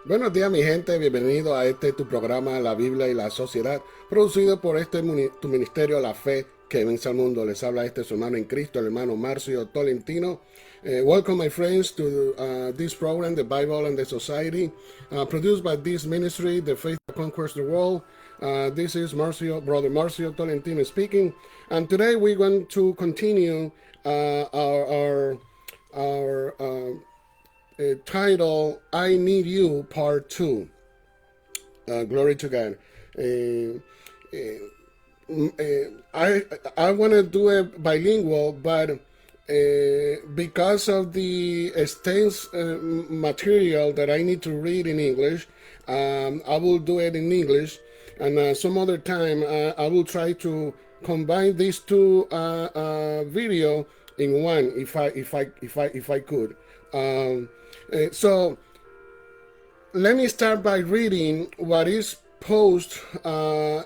Buenos días, mi gente, bienvenido a tu programa La Biblia y la Sociedad, producido por tu ministerio La Fe que vence al mundo. Les habla su hermano en Cristo, el hermano Marcio Tolentino. Welcome, my friends, to this program, The Bible and the Society, produced by this ministry, The Faith That Conquers the World. This is Brother Marcio Tolentino speaking, and today we're going to continue our title, I Need You Part 2. Glory to God. I want to do it bilingual, but because of the extensive material that I need to read in English, I will do it in English, and some other time I will try to combine these two video in one if I could. So let me start by reading what is posted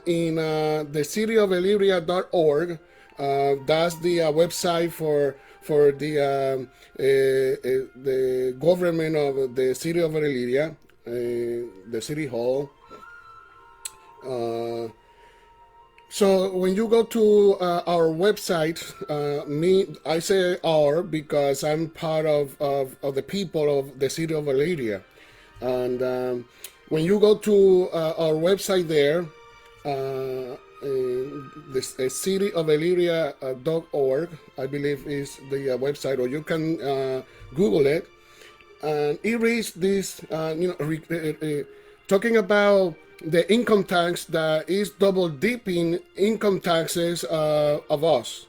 in thecityofelyria.org. That's the website for the government of the city of Elyria, the city hall. So when you go to our website, I say our because I'm part of the people of the city of Elyria. And when you go to our website there, the cityofelyria.org, I believe is the website, or you can Google it. And it reads this, talking about the income tax that is double dipping income taxes of us.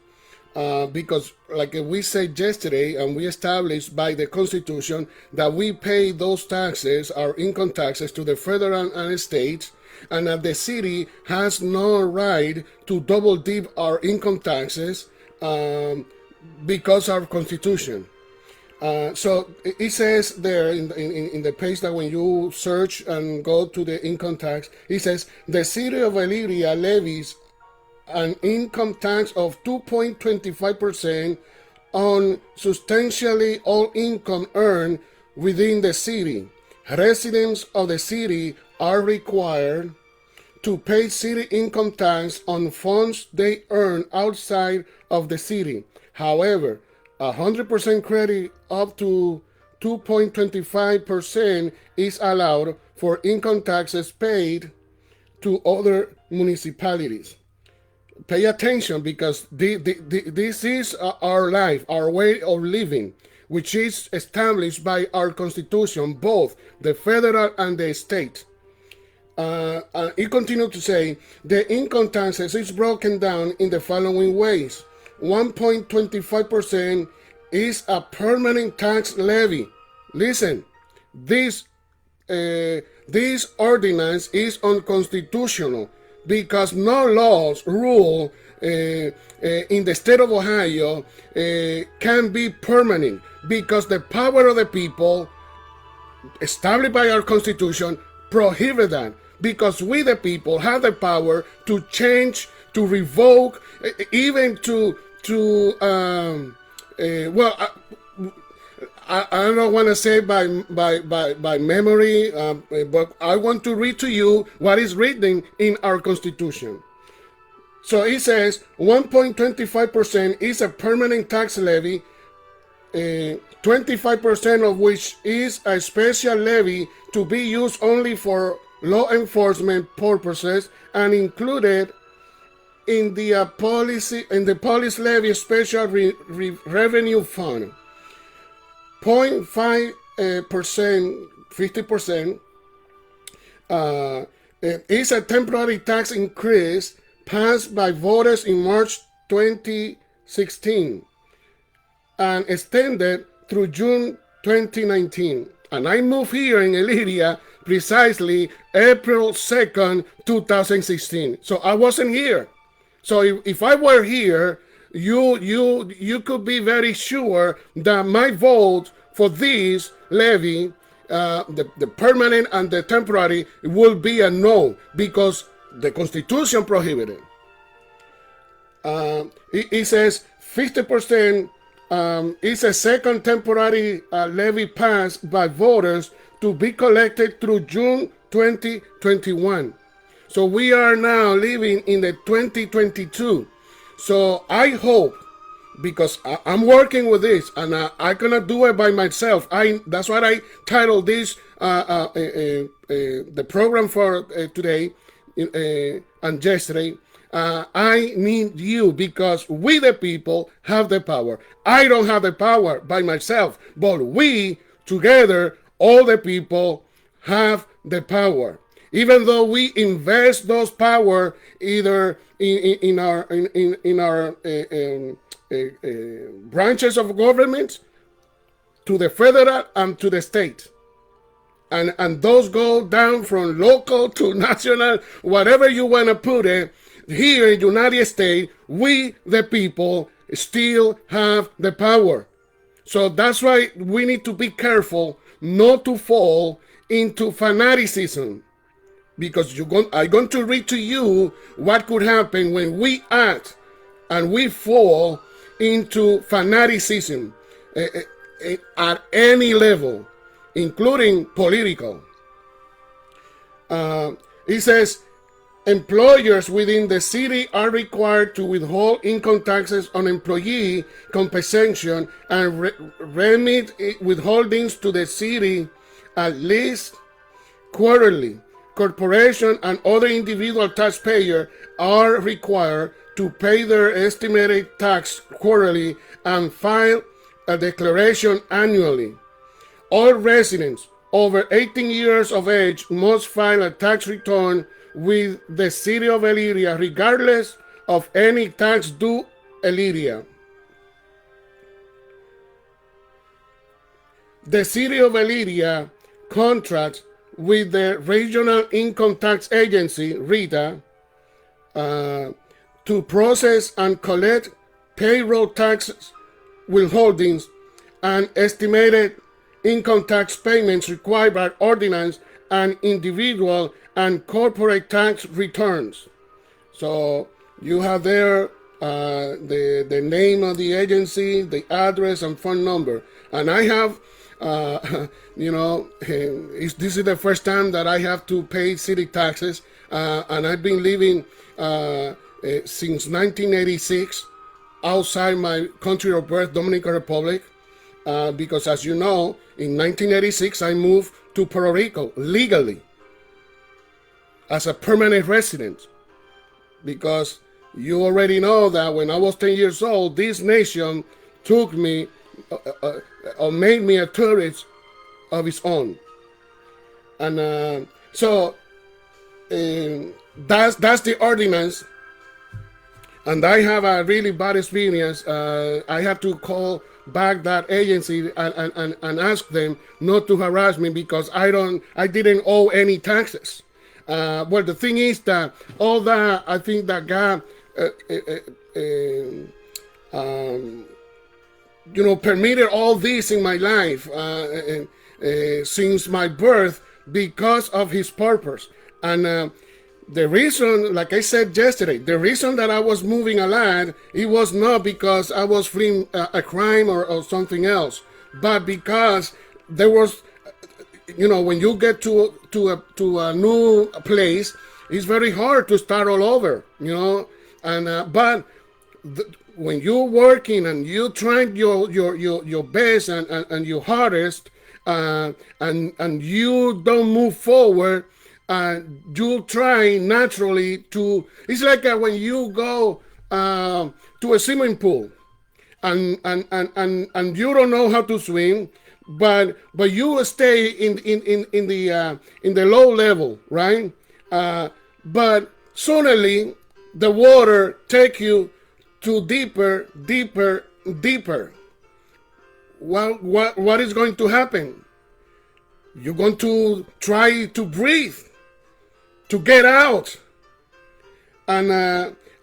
Because like we said yesterday, and we established by the Constitution that we pay those taxes, our income taxes, to the federal and states, and that the city has no right to double dip our income taxes because of our Constitution. So it says there in the page that when you search and go to the income tax, it says the city of Elyria levies an income tax of 2.25% on substantially all income earned within the city. Residents of the city are required to pay city income tax on funds they earn outside of the city. However, 100% credit up to 2.25% is allowed for income taxes paid to other municipalities. Pay attention, because this is our life, our way of living, which is established by our Constitution, both the federal and the state. It continued to say, the income taxes is broken down in the following ways. 1.25% is a permanent tax levy. Listen, this ordinance is unconstitutional because no laws rule in the state of Ohio can be permanent, because the power of the people established by our Constitution prohibit that, because we the people have the power to change, to revoke, even I don't want to say by memory, but I want to read to you what is written in our Constitution. So it says 1.25% is a permanent tax levy, 25% of which is a special levy to be used only for law enforcement purposes and included in the police levy special revenue fund. 0.5%, 50% is a temporary tax increase passed by voters in March 2016 and extended through June 2019. And I moved here in Elyria precisely April 2nd, 2016. So I wasn't here. So if I were here, you could be very sure that my vote for this levy, the permanent and the temporary, will be a no, because the Constitution prohibited. It says 50% is a second temporary levy passed by voters to be collected through June 2021. So we are now living in the 2022. So I hope, because I'm working with this, and I cannot do it by myself. That's what I titled this the program for today and yesterday. I need you, because we the people have the power. I don't have the power by myself, but we together, all the people, have the power. Even though we invest those power either in our branches of government, to the federal and to the state. And those go down from local to national, whatever you want to put it. Here in the United States, we, the people, still have the power. So that's why we need to be careful not to fall into fanaticism. Because I'm going to read to you what could happen when we act and we fall into fanaticism at any level, including political. It says, employers within the city are required to withhold income taxes on employee compensation and remit withholdings to the city at least quarterly. Corporation and other individual taxpayers are required to pay their estimated tax quarterly and file a declaration annually. All residents over 18 years of age must file a tax return with the city of Elyria, regardless of any tax due Elyria. The city of Elyria contracts with the Regional Income Tax Agency, RITA, to process and collect payroll taxes, withholdings, and estimated income tax payments required by ordinance and individual and corporate tax returns. So you have there the name of the agency, the address, and phone number. And I have, this is the first time that I have to pay city taxes, and I've been living since 1986 outside my country of birth, Dominican Republic, because as you know, in 1986 I moved to Puerto Rico legally as a permanent resident, because you already know that when I was 10 years old, this nation took me or made me a tourist of its own. And so that's the ordinance. And I have a really bad experience. I have to call back that agency and ask them not to harass me, because I didn't owe any taxes. Well, the thing is that all that, I think that God permitted all this in my life since my birth, because of his purpose. And the reason, like I said yesterday, the reason that I was moving a lot, it was not because I was fleeing a crime or something else, but because there was, when you get to a new place, it's very hard to start all over, and but when you're working and you trying your best and your hardest, and you don't move forward, you try naturally to. It's like when you go to a swimming pool, and you don't know how to swim, but you stay in the low level, right? But suddenly the water take you to deeper. What is going to happen? You're going to try to breathe, to get out. And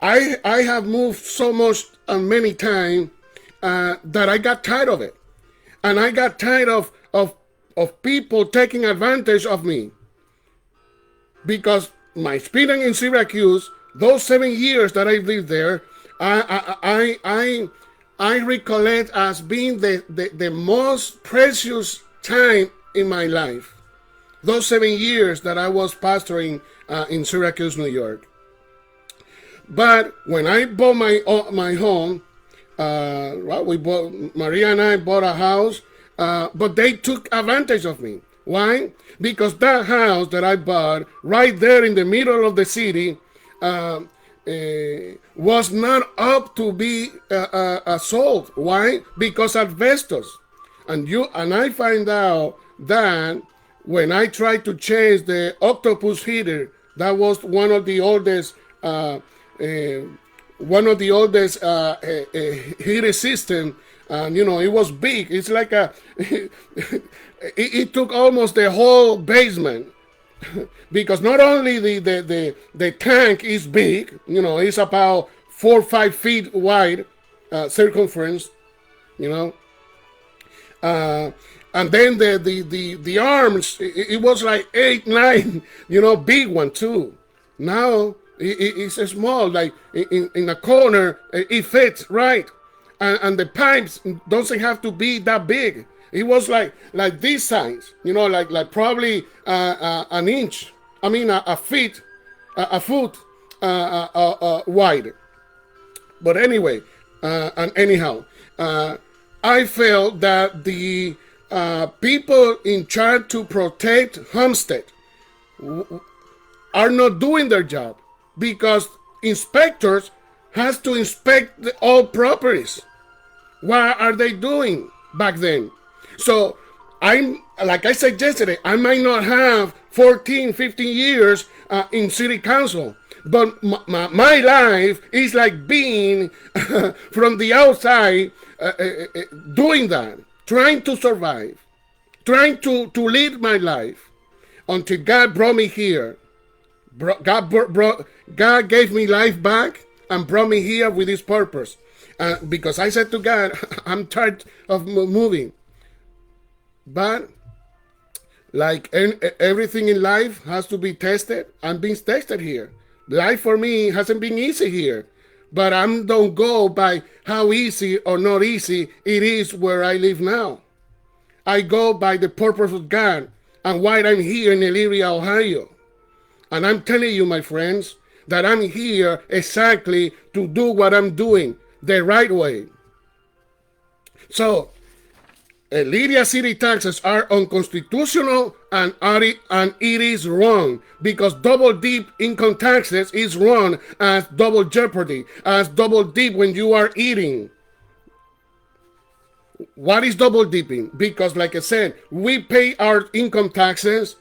I have moved so much and many times that I got tired of it. And I got tired of people taking advantage of me. Because my experience in Syracuse, those 7 years that I lived there, I recollect as being the most precious time in my life. those 7 years that I was pastoring in Syracuse, New York. But when I bought my home, well, Maria and I bought a house, but they took advantage of me. Why? Because that house that I bought right there in the middle of the city was not up to be sold. Why? Because asbestos. And I find out that when I tried to change the octopus heater, that was one of the oldest heater system, and it was big. It's like it took almost the whole basement. Because not only the tank is big, it's about 4 or 5 feet wide circumference, and then the arms, it was like 8, 9, big one too. Now it's small, like in a corner, it fits right, and the pipes doesn't have to be that big. It was like this size, like probably an inch. I mean a foot wide. But anyway, and anyhow, I felt that the people in charge to protect Homestead are not doing their job, because inspectors has to inspect all properties. What are they doing back then? So like I said yesterday, I might not have 14, 15 years in city council, but my life is like being from the outside, doing that, trying to survive, trying to lead my life until God brought me here. God gave me life back and brought me here with this purpose. Because I said to God, I'm tired of moving. But like everything in life has to be tested, I'm being tested here. Life for me hasn't been easy here. But I don't go by how easy or not easy it is where I live now. I go by the purpose of God and why I'm here in Elyria, Ohio. And I'm telling you, my friends, that I'm here exactly to do what I'm doing the right way. So, Elyria city taxes are unconstitutional, and it is wrong, because double dip income taxes is wrong as double jeopardy, as double dip when you are eating. What is double dipping? Because like I said, we pay our income taxes,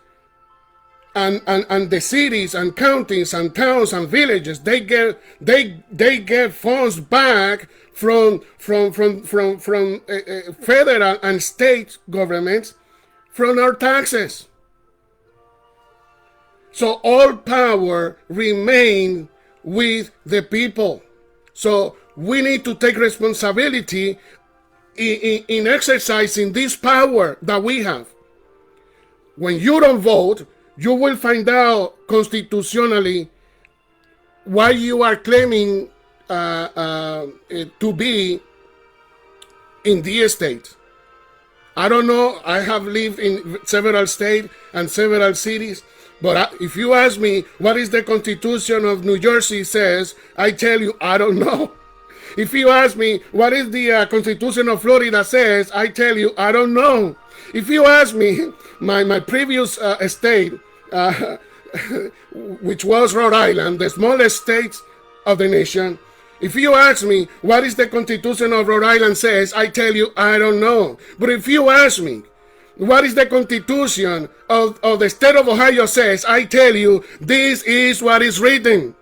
and the cities and counties and towns and villages, they get funds back from federal and state governments from our taxes. So all power remains with the people. So we need to take responsibility in exercising this power that we have. When you don't vote, you will find out constitutionally why you are claiming to be in the state. I don't know. I have lived in several states and several cities. But if you ask me what is the Constitution of New Jersey says, I tell you, I don't know. If you ask me what is the Constitution of Florida says, I tell you, I don't know. If you ask me my previous state, which was Rhode Island, the smallest state of the nation, if you ask me what is the Constitution of Rhode Island says, I tell you, I don't know. But if you ask me what is the Constitution of the state of Ohio says, I tell you, this is what is written.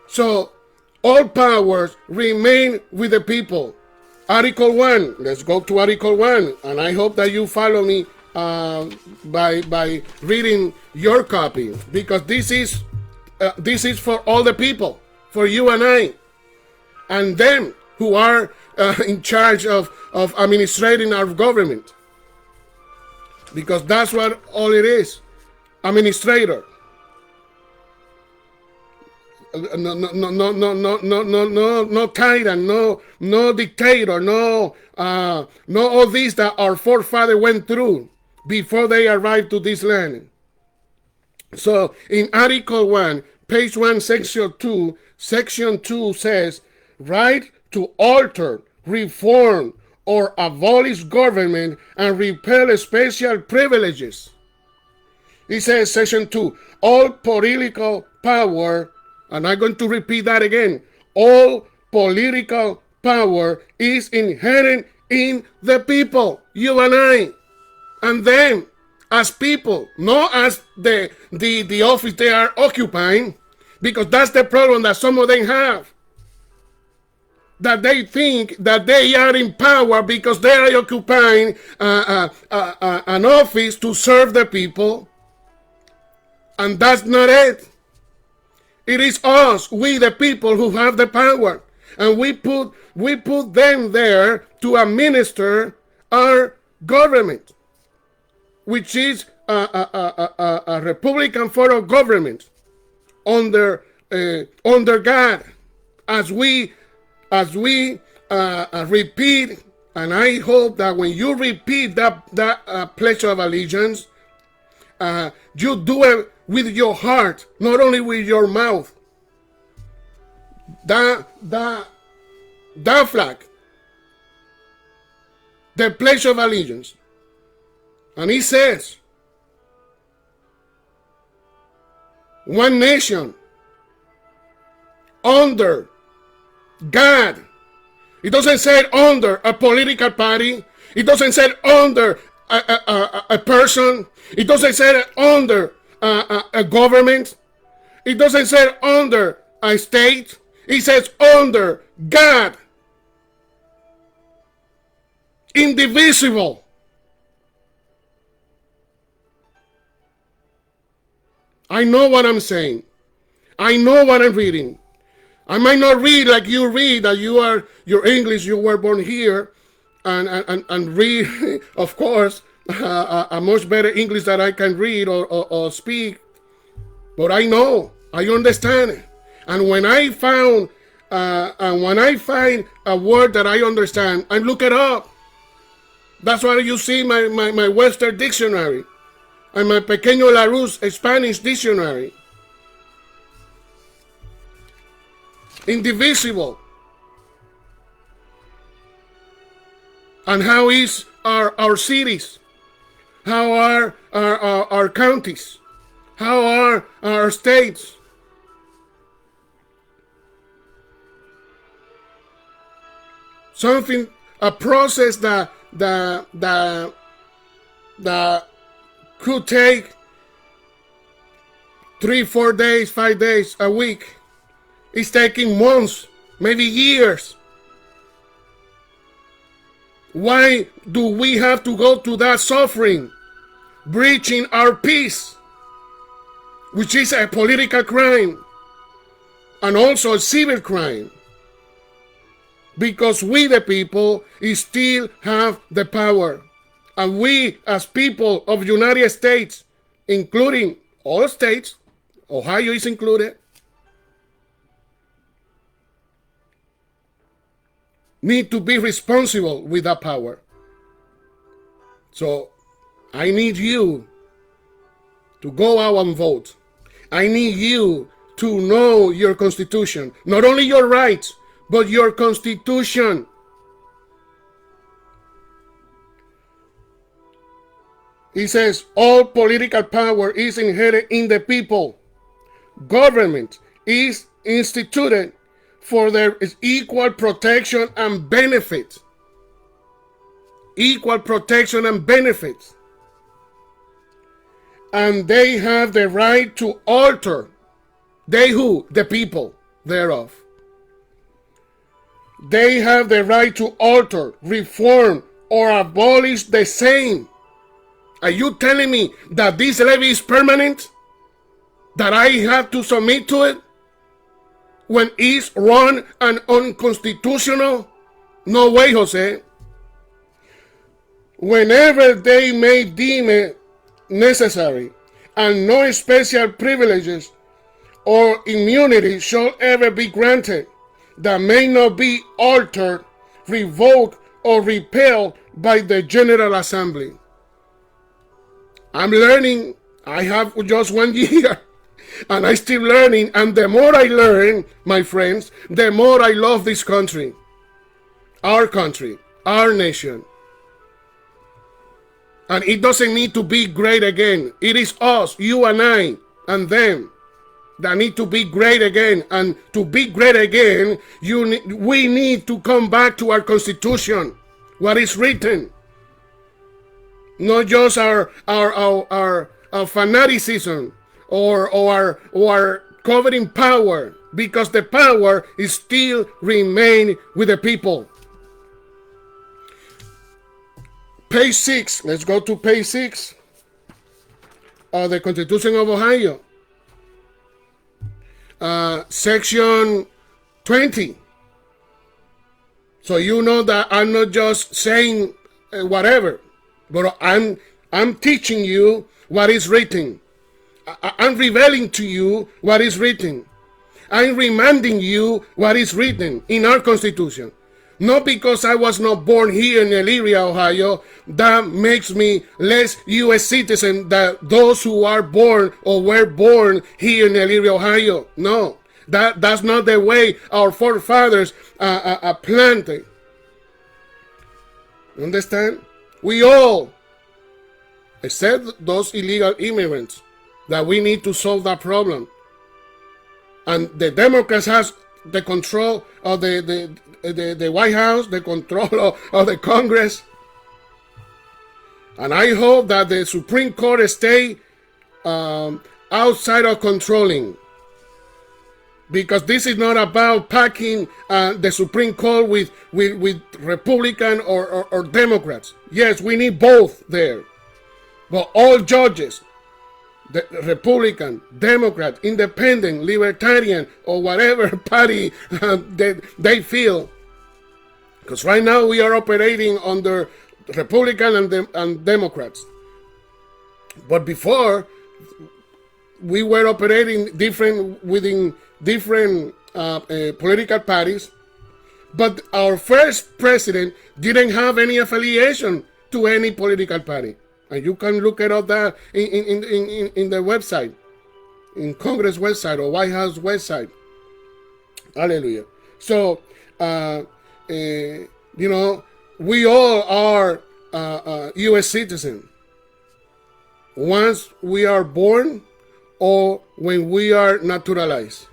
So, all powers remain with the people. Article 1, let's go to Article 1, and I hope that you follow me by reading your copy, because this is for all the people, for you and I, and them who are in charge of administrating our government, because that's what all it is, administrator. No tyrant, no dictator, no all these that our forefather went through. before they arrive to this land. So in Article 1, page 1, section 2 says, right to alter, reform, or abolish government and repeal special privileges. It says, section 2, all political power, and I'm going to repeat that again, all political power is inherent in the people, you and I, and them, as people, not as the office they are occupying, because that's the problem that some of them have. That they think that they are in power because they are occupying an office to serve the people. And that's not it. It is us, we the people, who have the power. And we put them there to administer our government, which is a Republican form of government under God. As we repeat, and I hope that when you repeat that pledge of allegiance, you do it with your heart, not only with your mouth. That flag, the pledge of allegiance, and he says, one nation under God. It doesn't say under a political party. It doesn't say under a person. It doesn't say under a government. It doesn't say under a state. It says under God. Indivisible. I know what I'm saying. I know what I'm reading. I might not read like you read, that your English, you were born here, and read, of course, a much better English that I can read or speak. But I know, I understand. And when I find a word that I understand, I look it up. That's why you see my Webster dictionary and my Pequeño Larousse Spanish dictionary. Indivisible. And how is our cities? How are our counties? How are our states? Something, a process that could take 3, 4 days, 5 days, a week. It's taking months, maybe years. Why do we have to go to that suffering, breaching our peace, which is a political crime and also a civil crime? Because we, the people, still have the power. And we, as people of the United States, including all states, Ohio is included, need to be responsible with that power. So I need you to go out and vote. I need you to know your Constitution. Not only your rights, but your Constitution. He says, all political power is inherent in the people. Government is instituted for their equal protection and benefits. Equal protection and benefits. And they have the right to alter. They who? The people thereof. They have the right to alter, reform, or abolish the same. Are you telling me that this levy is permanent? That I have to submit to it? When it's wrong and unconstitutional? No way, Jose. Whenever they may deem it necessary, and no special privileges or immunity shall ever be granted that may not be altered, revoked, or repealed by the General Assembly. I'm learning. I have just 1 year. And I'm still learning. And the more I learn, my friends, the more I love this country, our nation. And it doesn't need to be great again. It is us, you and I, and them that need to be great again. And to be great again, we need to come back to our Constitution, what is written. Not just our fanaticism or our covering power, because the power is still remain with the people. Page 6. Let's go to page 6 of the Constitution of Ohio. Section 20. So you know that I'm not just saying whatever, but I'm teaching you what is written. I'm revealing to you what is written. I'm reminding you what is written in our Constitution. Not because I was not born here in Elyria, Ohio, that makes me less U.S. citizen than those who are born or were born here in Elyria, Ohio. No, that's not the way our forefathers planted. Understand? We all, except those illegal immigrants, that we need to solve that problem. And the Democrats has the control of the White House, the control of the Congress. And I hope that the Supreme Court stay outside of controlling. Because this is not about packing the Supreme Court with Republican or Democrats. Yes, we need both there. But all judges, the Republican, Democrat, Independent, Libertarian, or whatever party they feel. Because right now we are operating under Republican and Democrats. But before, we were operating within different political parties. But our first president didn't have any affiliation to any political party. And you can look it up that in the website, in Congress website or White House website. Hallelujah. So, you know, we all are U.S. citizens. Once we are born or when we are naturalized.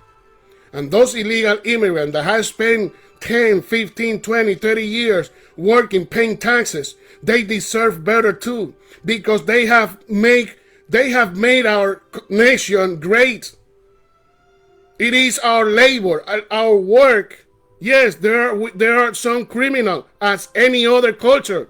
And those illegal immigrants that have spent 10, 15, 20, 30 years working, paying taxes, they deserve better too, because they have made our nation great. It is our labor, our work. Yes, there are some criminals as any other culture.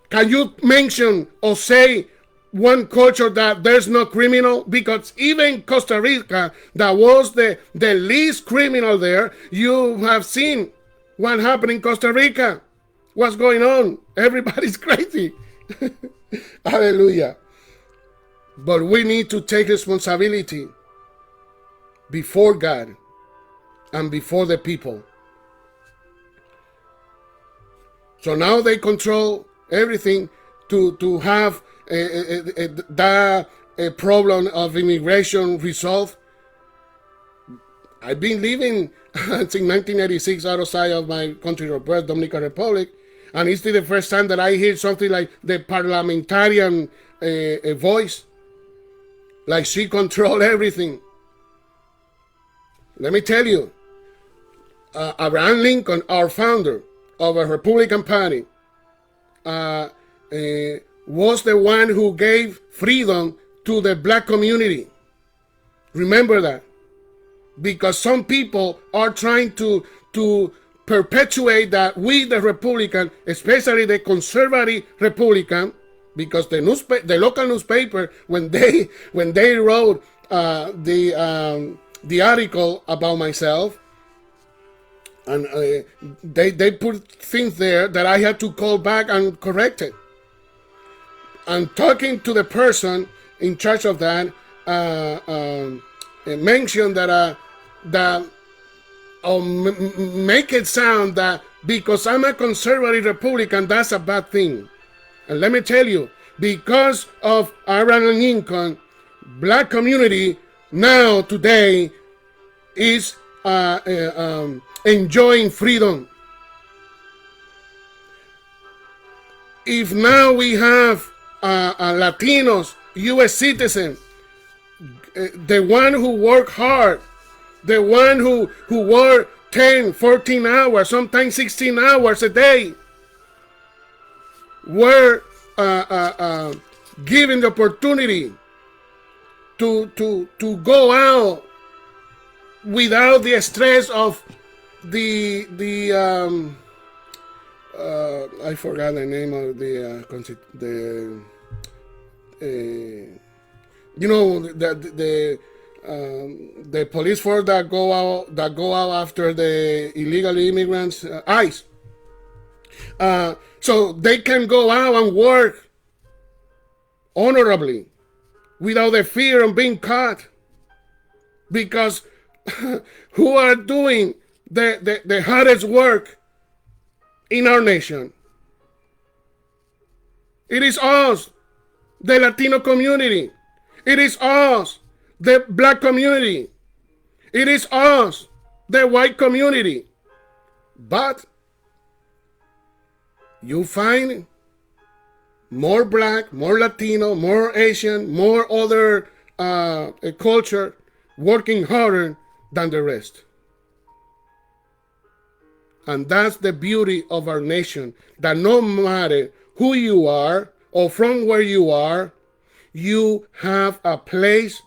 Can you mention or say one culture that there's no criminal? Because even Costa Rica, that was the least criminal there, you have seen what happened in Costa Rica. What's going on? Everybody's crazy. Hallelujah. But we need to take responsibility before God and before the people. So now they control everything to have that problem of immigration resolved. I've been living since 1986 outside of my country of birth, Dominican Republic, and it's the first time that I hear something like the parliamentarian voice, like she controls everything. Let me tell you, Abraham Lincoln, our founder of a Republican Party, was the one who gave freedom to the black community. Remember that. Because some people are trying to perpetuate that we, the Republican, especially the conservative Republican, because the local newspaper, when they wrote the article about myself, and they put things there that I had to call back and correct it. And talking to the person in charge of that, mentioned that make it sound that because I'm a conservative Republican, that's a bad thing. And let me tell you, Because of Abraham Lincoln, black community now today is enjoying freedom. If now we have Latinos, U.S. citizens, the one who work hard, the one who work 10, 14 hours, sometimes 16 hours a day, were given the opportunity to go out without the stress of the I forgot the name of the you know, the police force that go out after the illegal immigrants, ICE. So they can go out and work honorably without the fear of being caught, because who are doing the hardest work in our nation? It is us, the Latino community. It is us, the black community. It is us, the white community. But you find more black, more Latino, more Asian, more other culture working harder than the rest. And that's the beauty of our nation, that no matter who you are or from where you are, you have a place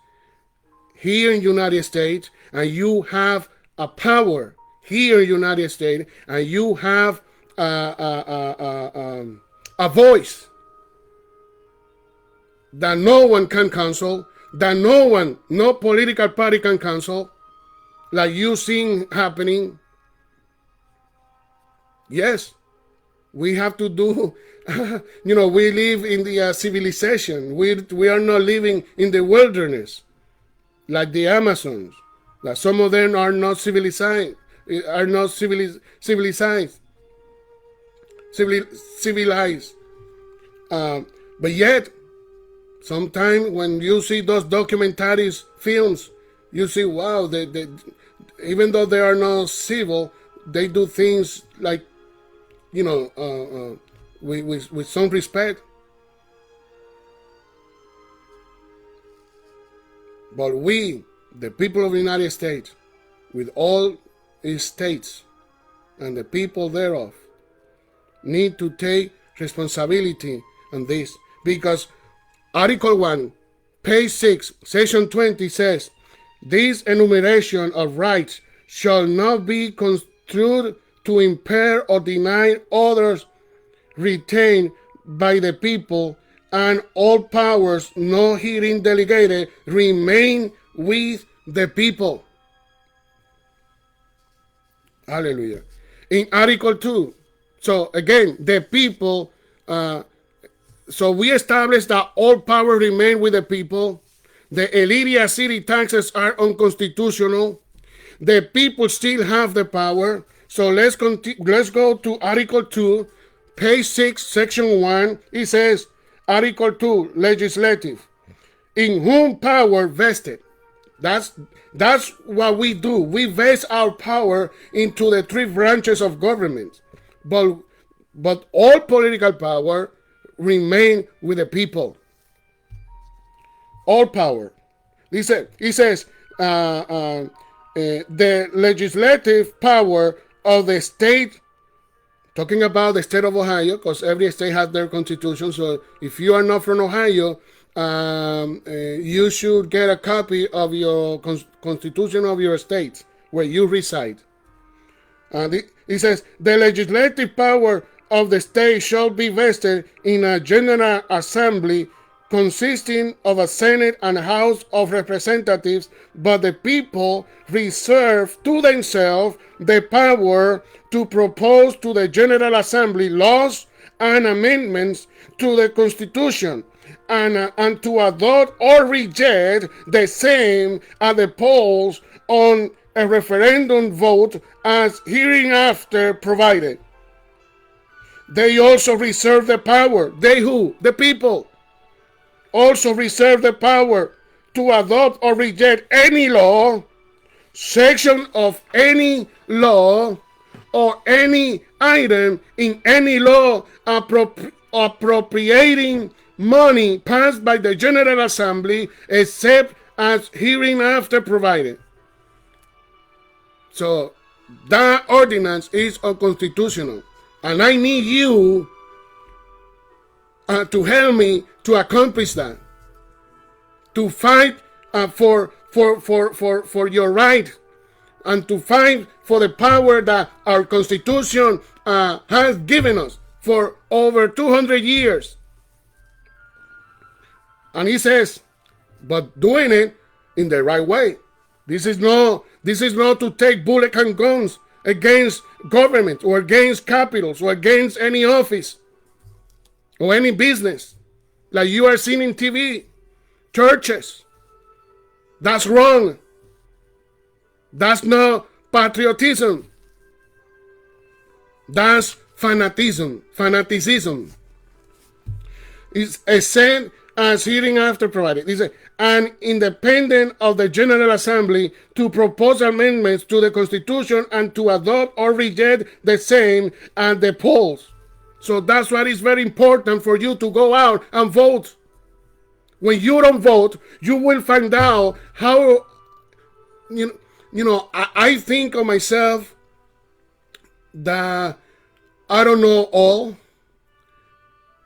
here in the United States, and you have a power here in the United States, and you have a voice that no one can cancel, that no political party can cancel, like you seen happening. Yes, we have to do, you know, we live in the civilization. We are not living in the wilderness like the Amazons. That some of them are not civilized, civilized. But yet, sometimes when you see those documentaries, films, you see, wow, they even though they are not civil, they do things like, you know, with some respect. But we, the people of the United States, with all its states and the people thereof, need to take responsibility on this, because Article 1, page 6, section 20 says, this enumeration of rights shall not be construed to impair or deny others retained by the people, and all powers not herein delegated remain with the people. Hallelujah. In Article 2, so again, the people, so we established that all power remain with the people. The Elyria city taxes are unconstitutional. The people still have the power. So let's go to Article 2, page 6, section 1. It says, Article 2, legislative, in whom power vested. That's what we do. We vest our power into the three branches of government. But all political power remain with the people. All power. It says the legislative power of the state, talking about the state of Ohio, because every state has their constitution. So if you are not from Ohio, you should get a copy of your constitution of your state where you reside. And it says the legislative power of the state shall be vested in a general assembly consisting of a Senate and House of Representatives, but the people reserve to themselves the power to propose to the General Assembly laws and amendments to the Constitution, and to adopt or reject the same at the polls on a referendum vote as hereinafter provided. They also reserve the power. They who? The people. also reserve the power to adopt or reject any law, section of any law, or any item in any law appropriating money passed by the General Assembly, except as hereinafter provided. So that ordinance is unconstitutional, and I need you to help me to accomplish that, to fight for your right, and to fight for the power that our Constitution has given us for over 200 years. And he says, but doing it in the right way. This is not to take bullets and guns against government or against capitals or against any office or any business like you are seeing in TV, churches. That's wrong. That's not patriotism. That's fanaticism. It's a said as hereinafter provided. It's and independent of the General Assembly to propose amendments to the Constitution and to adopt or reject the same at the polls. So that's why it's very important for you to go out and vote. When you don't vote, you will find out how, I think of myself that I don't know all,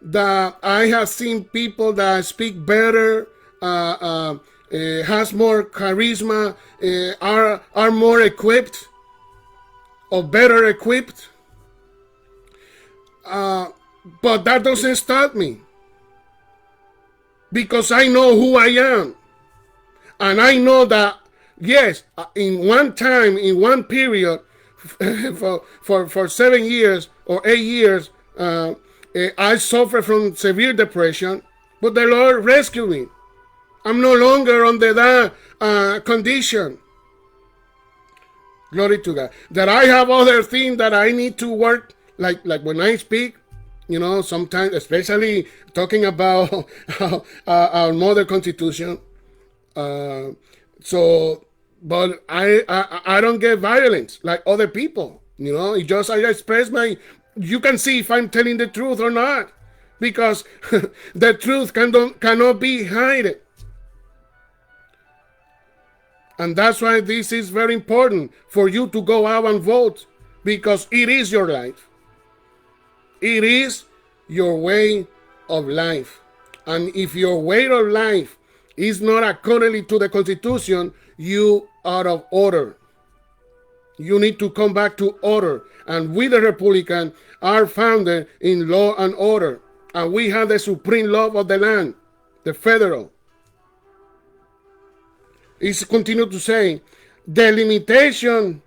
that I have seen people that speak better, has more charisma, are more equipped or better equipped. But that doesn't stop me, because I know who I am. And I know that, yes, in one time, in one period, for 7 years or 8 years, I suffered from severe depression, but the Lord rescued me. I'm no longer under that condition. Glory to God. That I have other things that I need to work, like when I speak, sometimes, especially talking about our mother constitution. But I don't get violence like other people. It just, I express you can see if I'm telling the truth or not, because the truth cannot be hidden. And that's why this is very important for you to go out and vote, because it is your life. It is your way of life. And if your way of life is not accordingly to the Constitution, you are out of order. You need to come back to order. And we, the Republican, are founded in law and order. And we have the supreme law of the land, the federal. It's continued to say, the limitation,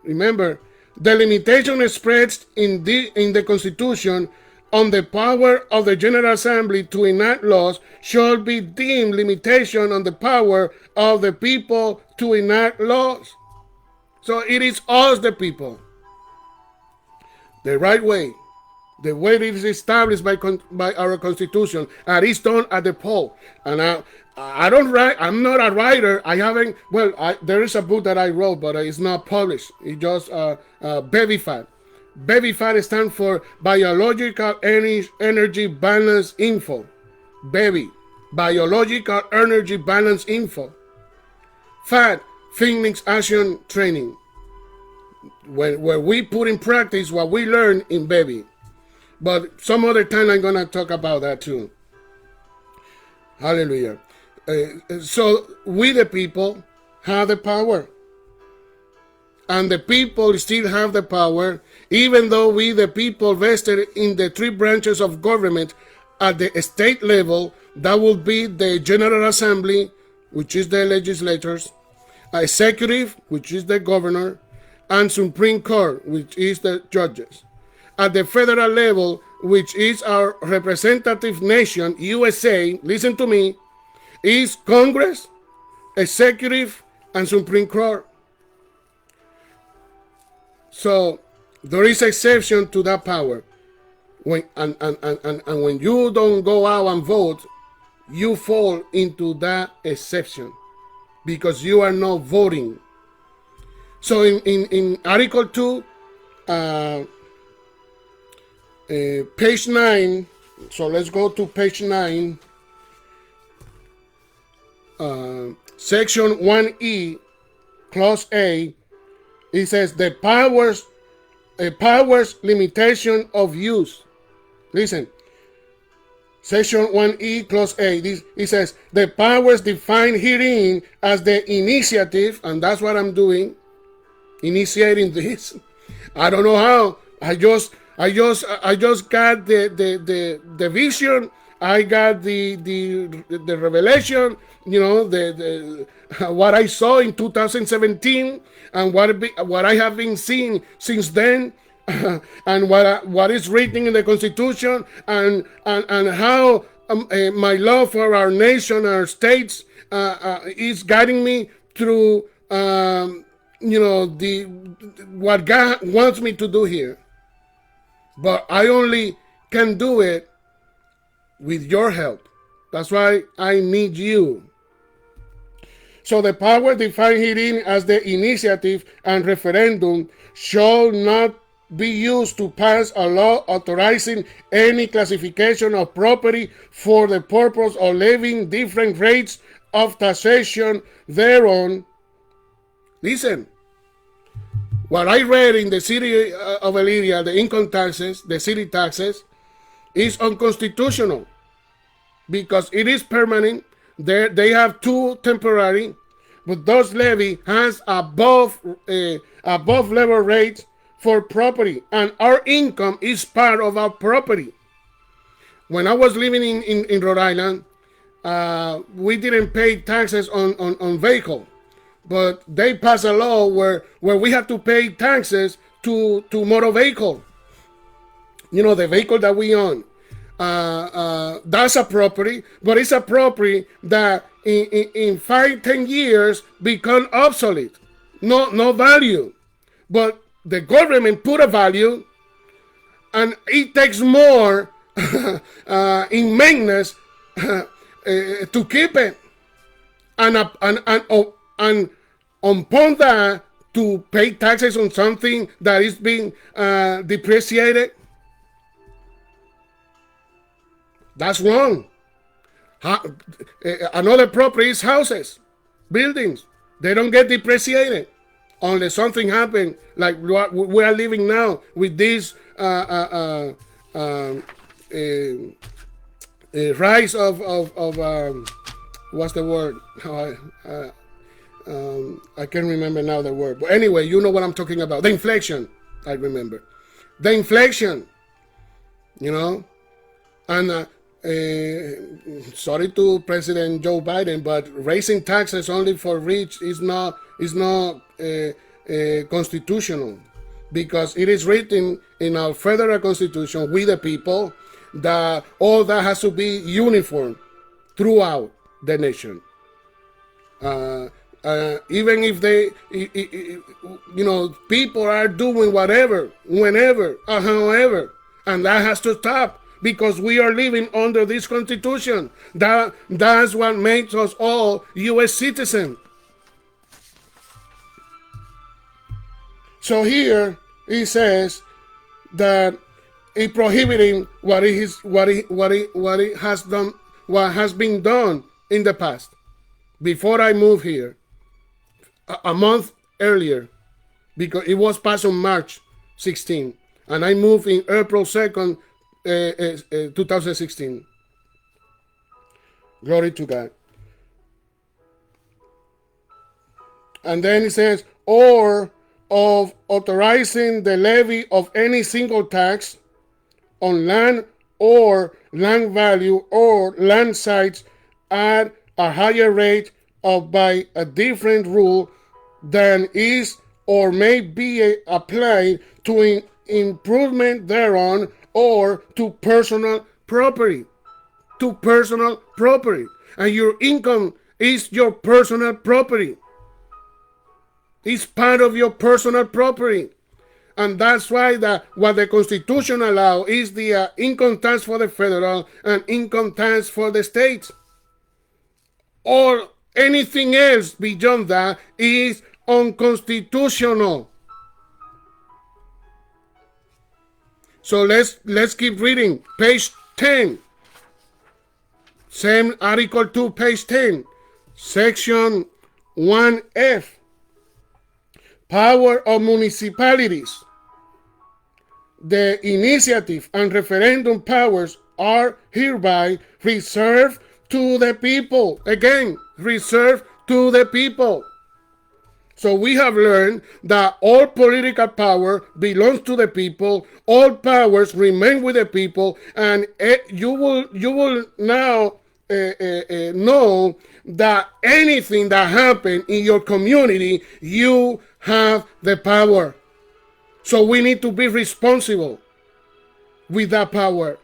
remember, the limitation expressed in the Constitution on the power of the General Assembly to enact laws shall be deemed limitation on the power of the people to enact laws. So it is us, the people. The right way, the way it is established by our Constitution, and it's done at the poll. And I don't write. I'm not a writer. I haven't. Well, there is a book that I wrote, but it's not published. It just BEVIFAT. BEVIFAT stands for Biological Energy Balance Info. BEVI, Biological Energy Balance Info. FAT, Phoenix Action Training. Where we put in practice what we learn in BEVI. But some other time I'm gonna talk about that too. Hallelujah. So we, the people, have the power. And the people still have the power, even though we, the people, vested in the 3 branches of government at the state level. That will be the General Assembly, which is the legislators, executive, which is the governor, and Supreme Court, which is the judges. At the federal level, which is our representative nation, USA, listen to me, is Congress, executive, and Supreme Court. So there is exception to that power. And when you don't go out and vote, you fall into that exception because you are not voting. So in Article 2, uh, page 9, so let's go to page 9, section 1E, clause A, it says the powers limitation of use. Listen, section 1E, clause A, it says the powers defined herein as the initiative, and that's what I'm doing, initiating this. I don't know how. I just got the vision. I got the revelation. You know, the what I saw in 2017 and what I have been seeing since then. And what is written in the Constitution, and how my love for our nation, our states, is guiding me through what God wants me to do here. But I only can do it with your help. That's why I need you. So the power defined herein as the initiative and referendum shall not be used to pass a law authorizing any classification of property for the purpose of levying different rates of taxation thereon. Listen, what I read in the city of Elyria, the income taxes, the city taxes, is unconstitutional because it is permanent. They have two temporary, but those levy has above level rates for property, and our income is part of our property. When I was living in Rhode Island, we didn't pay taxes on vehicle, but they passed a law where we have to pay taxes to motor vehicle. You know, the vehicle that we own. That's a property, but it's a property that in 5-10 years become obsolete. No value. But the government put a value, and it takes more in maintenance to keep it, and upon that to pay taxes on something that is being depreciated. That's wrong. Another property is houses, buildings. They don't get depreciated unless something happens, like what we are living now with this rise of what's the word? I can't remember now the word. But anyway, you know what I'm talking about. The inflation, I remember. The inflation, you know. And sorry to President Joe Biden, but raising taxes only for rich is not constitutional, because it is written in our federal constitution, we the people, that all that has to be uniform throughout the nation. Even if they, people are doing whatever, whenever, however, and that has to stop. Because we are living under this constitution. That's what makes us all U.S. citizens. So here it says that it prohibiting what has been done in the past. Before I moved here, a month earlier, because it was passed on March 16, and I moved in April 2nd. 2016. Glory to God. And then it says, or of authorizing the levy of any single tax on land or land value or land sites at a higher rate of by a different rule than is or may be applied to improvement thereon or to personal property. To personal property. And your income is your personal property. It's part of your personal property. And that's why what the Constitution allows is the income tax for the federal and income tax for the states. or anything else beyond that is unconstitutional. So let's keep reading. Page 10. Same Article 2, page 10. Section 1F. Power of municipalities. The initiative and referendum powers are hereby reserved to the people. Again, reserved to the people. So we have learned that all political power belongs to the people, all powers remain with the people, and you will now know that anything that happens in your community, you have the power. So we need to be responsible with that power.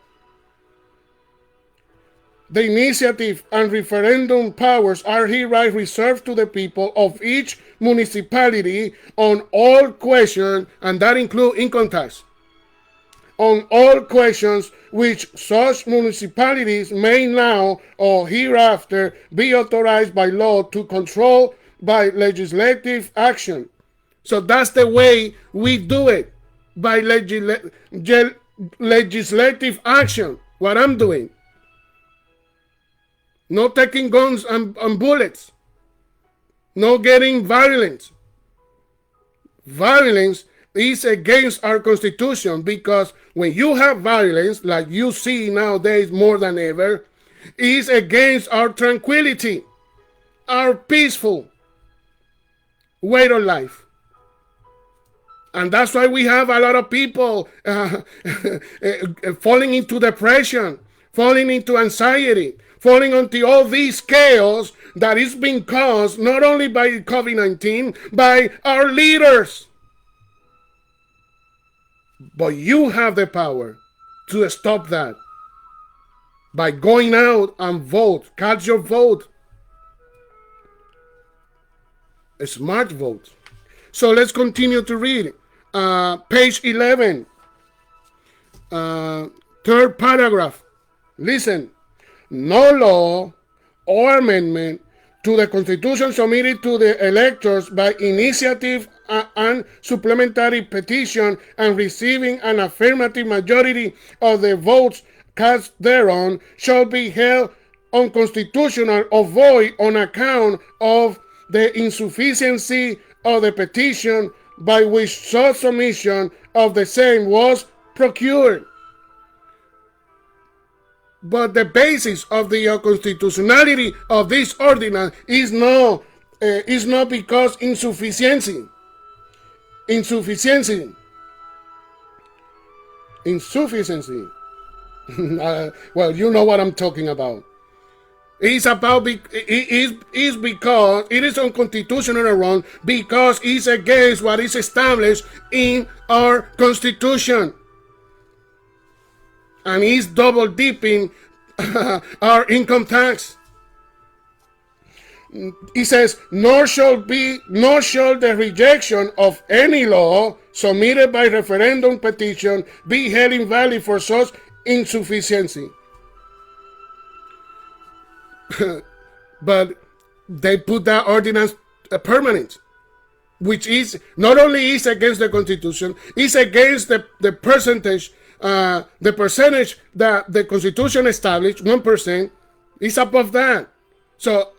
The initiative and referendum powers are hereby reserved to the people of each municipality on all questions, and that includes income tax, on all questions which such municipalities may now or hereafter be authorized by law to control by legislative action. So that's the way we do it, by legislative action, what I'm doing. No taking guns and bullets. No getting violence. Violence is against our Constitution, because when you have violence, like you see nowadays more than ever, is against our tranquility, our peaceful way of life. And that's why we have a lot of people falling into depression, falling into anxiety, falling into all these chaos that is being caused not only by COVID-19, by our leaders. But you have the power to stop that by going out and vote. Cast your vote. A smart vote. So let's continue to read. Page 11. Third paragraph. Listen. No law or amendment to the Constitution submitted to the electors by initiative and supplementary petition and receiving an affirmative majority of the votes cast thereon shall be held unconstitutional or void on account of the insufficiency of the petition by which such submission of the same was procured. But the basis of the constitutionality of this ordinance is not because insufficiency. Well, you know what I'm talking about. It's about is because it is unconstitutional or wrong because it's against what is established in our Constitution. And he's double dipping our income tax. He says, nor shall the rejection of any law submitted by referendum petition be held invalid for such insufficiency. But they put that ordinance permanent, which is not only is against the Constitution, it's against the percentage. The percentage that the Constitution established, 1%, is above that. So,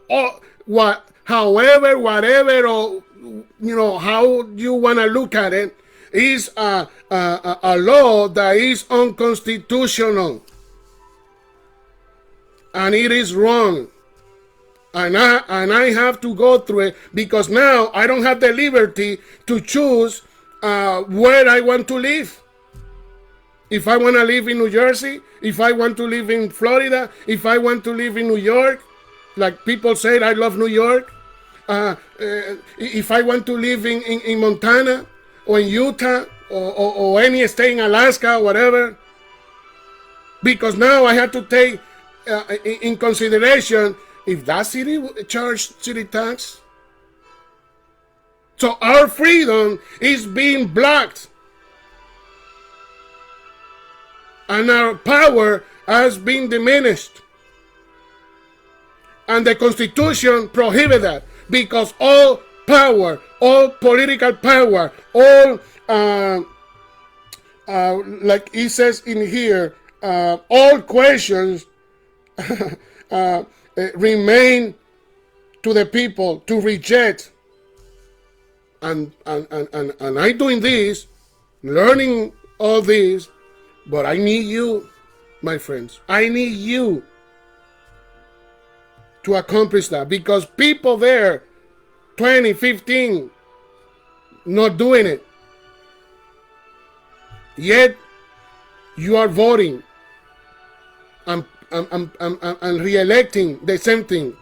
whatever, or how you want to look at it, is a law that is unconstitutional, and it is wrong. And I have to go through it because now I don't have the liberty to choose where I want to live. If I want to live in New Jersey, if I want to live in Florida, if I want to live in New York, like people say, I love New York. If I want to live in Montana or in Utah or any state in Alaska, whatever. Because now I have to take in consideration if that city charge city tax. So our freedom is being blocked. And our power has been diminished. And the Constitution prohibits that because all power, all political power, all, like it says in here, all questions remain to the people to reject. And I'm doing this, learning all this, but I need you, my friends. I need you to accomplish that, because people there, 2015, not doing it. Yet you are voting and re-electing the same thing.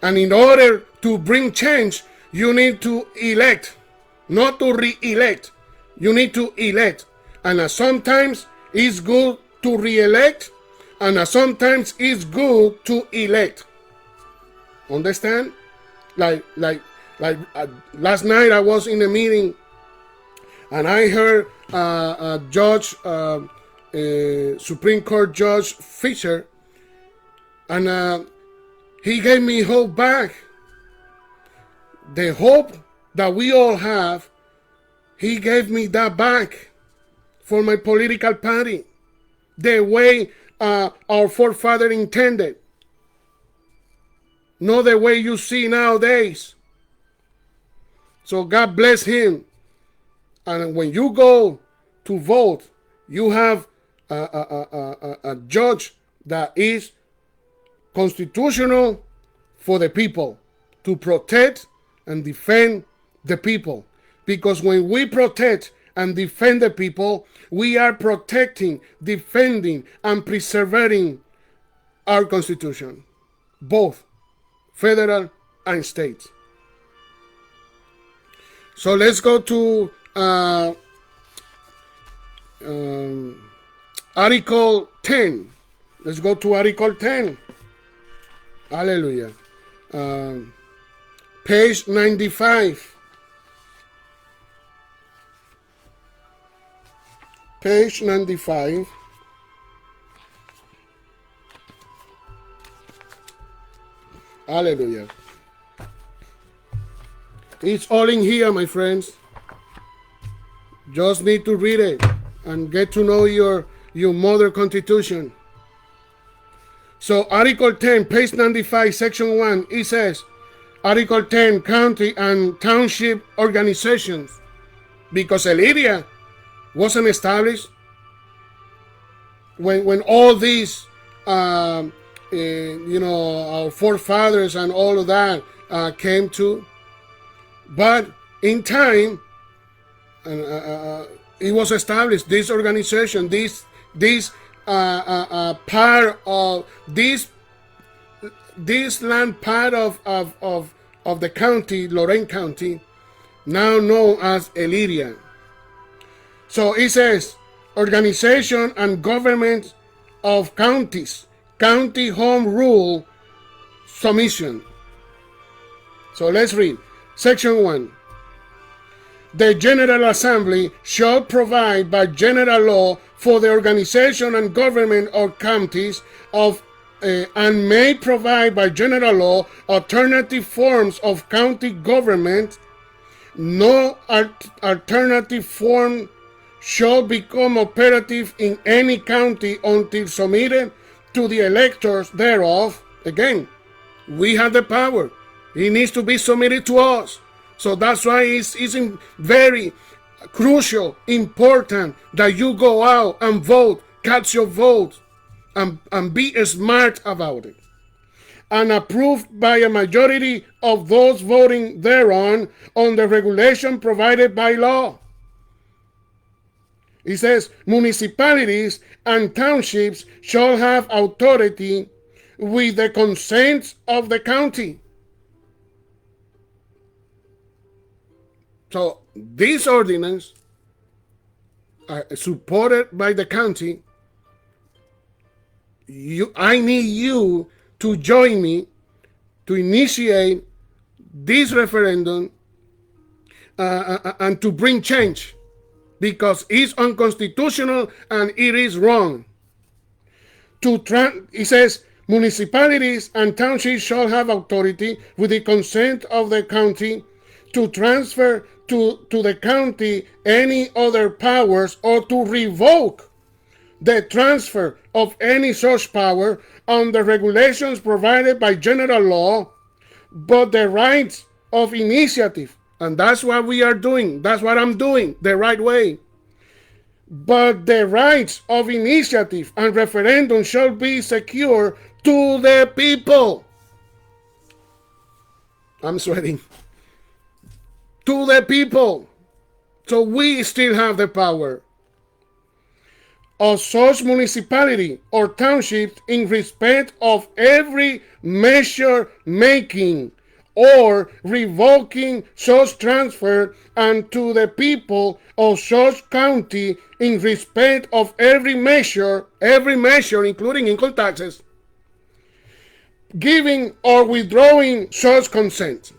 And in order to bring change, you need to elect, not to re-elect. You need to elect. And sometimes it's good to re-elect, and sometimes it's good to elect. Understand? Like last night I was in a meeting, and I heard Supreme Court Judge Fisher, and he gave me hope back. The hope that we all have, he gave me that back for my political party, the way our forefather intended, not the way you see nowadays. So God bless him. And when you go to vote, you have a judge that is constitutional for the people, to protect and defend the people. Because when we protect and defend the people, we are protecting, defending, and preserving our Constitution, both federal and state. So let's go to Article 10. Let's go to Article 10. Hallelujah. Page 95. Page 95. Hallelujah. It's all in here, my friends. Just need to read it and get to know your mother constitution. So Article 10, page 95, section 1, it says, Article 10, county and township organizations. Because Elyria wasn't established when all these, our forefathers and all of that came to. But in time, it was established, this organization, this part of this land, part of the county, Lorain County, now known as Elyria. So it says, organization and government of counties, county home rule submission. So let's read. Section 1. The General Assembly shall provide by general law for the organization and government of counties of and may provide by general law alternative forms of county government. No alternative form shall become operative in any county until submitted to the electors thereof. Again, we have the power. It needs to be submitted to us. So that's why it's very crucial, important that you go out and vote, cast your vote, and be smart about it. And approved by a majority of those voting thereon on the regulation provided by law. It says, municipalities and townships shall have authority with the consent of the county. So this ordinance are supported by the county. I need you to join me to initiate this referendum and to bring change, because it's unconstitutional and it is wrong. It says Municipalities and townships shall have authority, with the consent of the county, to transfer to the county any other powers, or to revoke the transfer of any such power under regulations provided by general law, but the rights of initiative, and that's what we are doing, that's what I'm doing the right way. But the rights of initiative and referendum shall be secure to the people. I'm sweating. To the people. So we still have the power of such municipality or township in respect of every measure making or revoking such transfer, and to the people of such county in respect of every measure, including income taxes, giving or withdrawing such consent.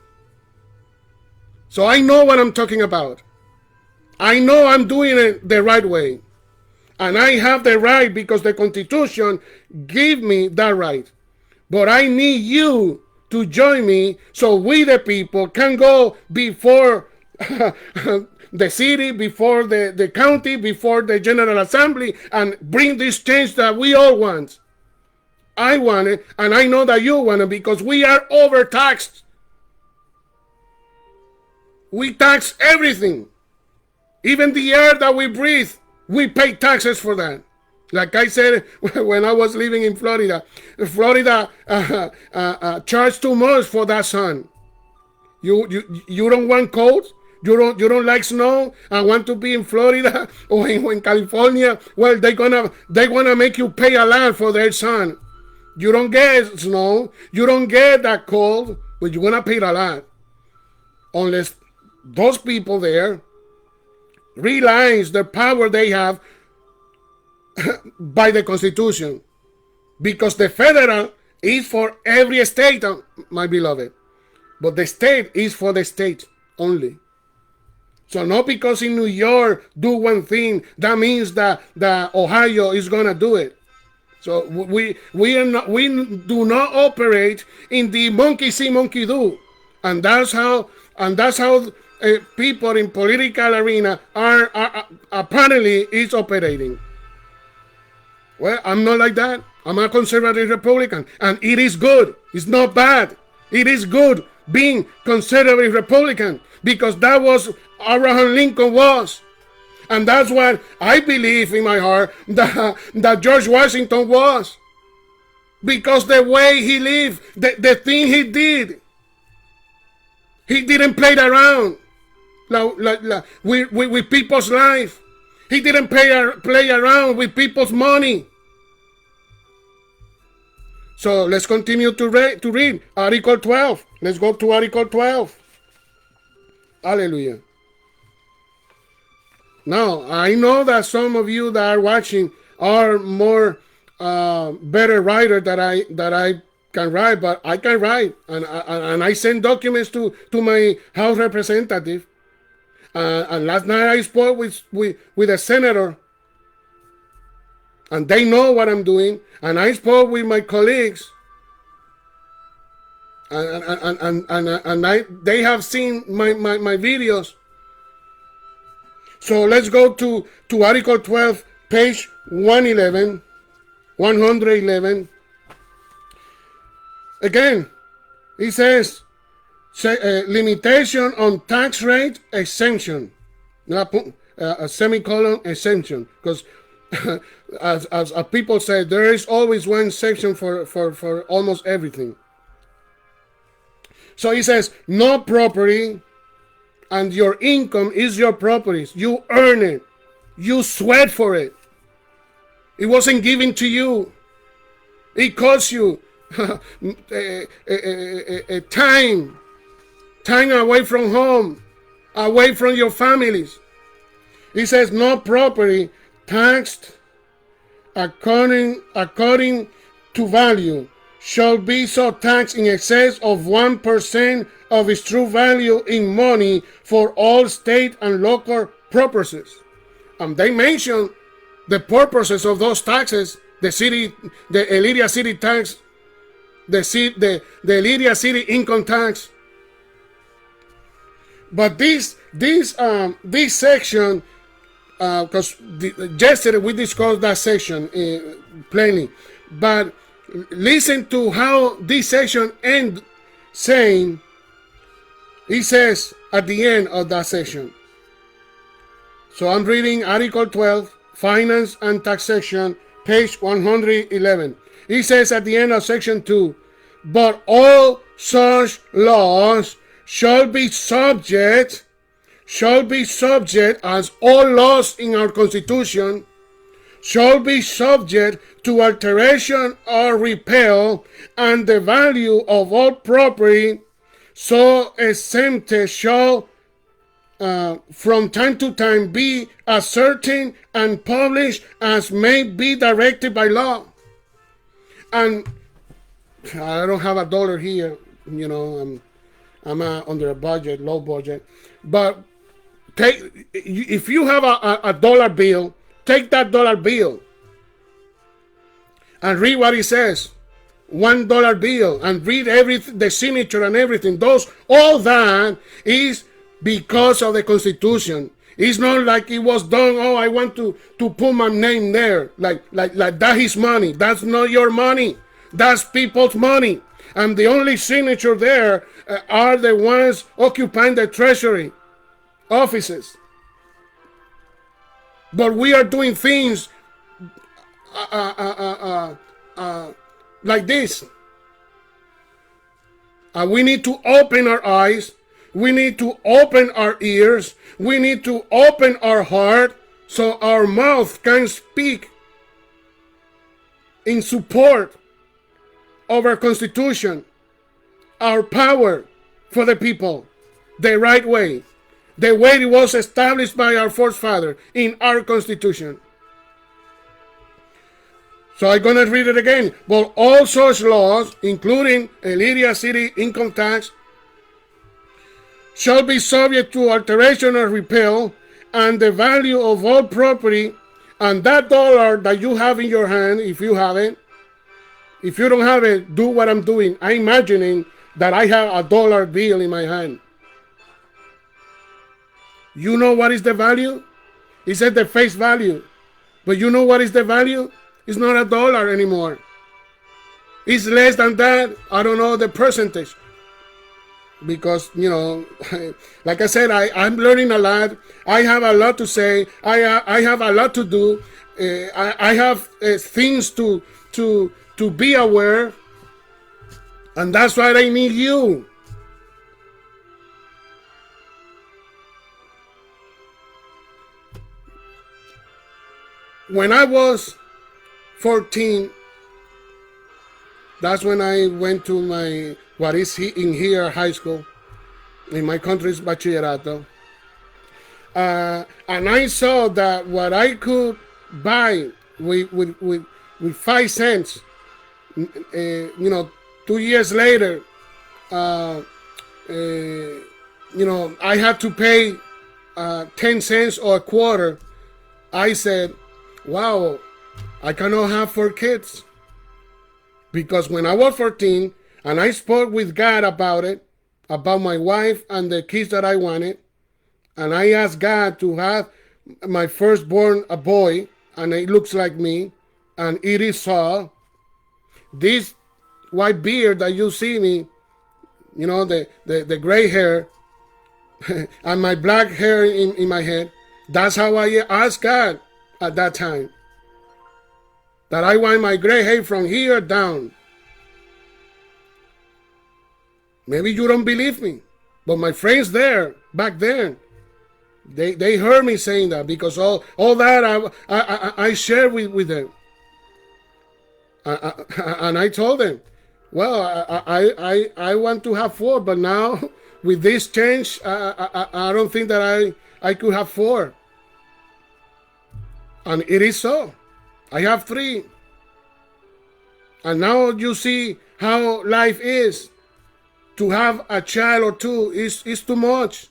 So I know what I'm talking about. I know I'm doing it the right way. And I have the right because the Constitution gives me that right. But I need you to join me so we the people can go before the city, before the county, before the General Assembly, and bring this change that we all want. I want it, and I know that you want it, because we are overtaxed. We tax everything. Even the air that we breathe, we pay taxes for that. Like I said when I was living in Florida, charged too much for that sun. You don't want cold? You don't like snow and want to be in Florida or in California? Well, they're gonna make you pay a lot for their sun. You don't get snow, you don't get that cold, but you're gonna pay a lot. Unless those people there realize the power they have by the Constitution, because the federal is for every state, my beloved, but the state is for the state only. So not because in New York do one thing, that means that Ohio is gonna do it. So we do not operate in the monkey see, monkey do, and that's how people in political arena are apparently is operating. Well, I'm not like that. I'm a conservative Republican, and it is good. It's not bad. It is good being conservative Republican, because that was Abraham Lincoln was. And that's what I believe in my heart that George Washington was. Because the way he lived, the thing he did, he didn't play around with people's life. He didn't play around with people's money. So let's continue to read Article 12. Let's go to Article 12. Hallelujah. Now, I know that some of you that are watching are more better writer that I can write, but I can write, and I send documents to my House representative. And last night I spoke with a senator, and they know what I'm doing. And I spoke with my colleagues, and they have seen my videos. So let's go to Article 12, page 111. Again, it says, limitation on tax rate exemption. A semicolon exemption. Because as people say, there is always one section for almost everything. So it says, no property, and your income is your property. You earn it. You sweat for it. It wasn't given to you. It cost you time away from home, away from your families. It says no property taxed according to value shall be so taxed in excess of 1% of its true value in money for all state and local purposes. And they mention the purposes of those taxes. The Elyria city tax the Lydia City income tax. But this section, because yesterday we discussed that section plainly, but listen to how this section ends, saying, he says at the end of that section. So I'm reading Article 12, Finance and Taxation, page 111. He says at the end of section 2, but all such laws shall be subject as all laws in our Constitution shall be subject to alteration or repeal, and the value of all property so exempted shall from time to time be ascertained and published as may be directed by law. And I don't have a dollar here, you know, I'm under a budget, low budget. But if you have a dollar bill, take that dollar bill and read what it says. $1 bill, and read everything, the signature and everything. All that is because of the Constitution. It's not like it was done, oh, I want to put my name there. Like that is money. That's not your money. That's people's money. And the only signature there are the ones occupying the treasury offices. But we are doing things like this. We need to open our eyes. We need to open our ears. We need to open our heart so our mouth can speak in support of our Constitution, our power for the people, the right way, the way it was established by our forefathers in our Constitution. So I'm going to read it again. But all such laws, including a Lydia City income tax, shall be subject to alteration or repeal, and the value of all property, and that dollar that you have in your hand, if you have it, if you don't have it, do what I'm doing. I'm imagining that I have a dollar bill in my hand. You know what is the value? It said the face value. But you know what is the value? It's not a dollar anymore. It's less than that. I don't know the percentage. Because, you know, like I said, I'm learning a lot. I have a lot to say. I have a lot to do. I have things to be aware. And that's why I need you. When I was 14, that's when I went to my, what is in here, high school, in my country's bachillerato. And I saw that what I could buy with 5 cents, you know, 2 years later, you know, I had to pay 10 cents or a quarter. I said, wow, I cannot have 4 kids. Because when I was 14 and I spoke with God about it, about my wife and the kids that I wanted, and I asked God to have my firstborn a boy, and it looks like me, and it is so. This white beard that you see me, you know, the gray hair, and my black hair in my head, that's how I asked God at that time. That I want my gray hair from here down. Maybe you don't believe me, but my friends there, back then, they heard me saying that, because all that I shared with them. And I told them, well, I want to have 4, but now with this change, I don't think that I could have 4. And it is so. I have 3. And now you see how life is. To have a child or 2 is too much.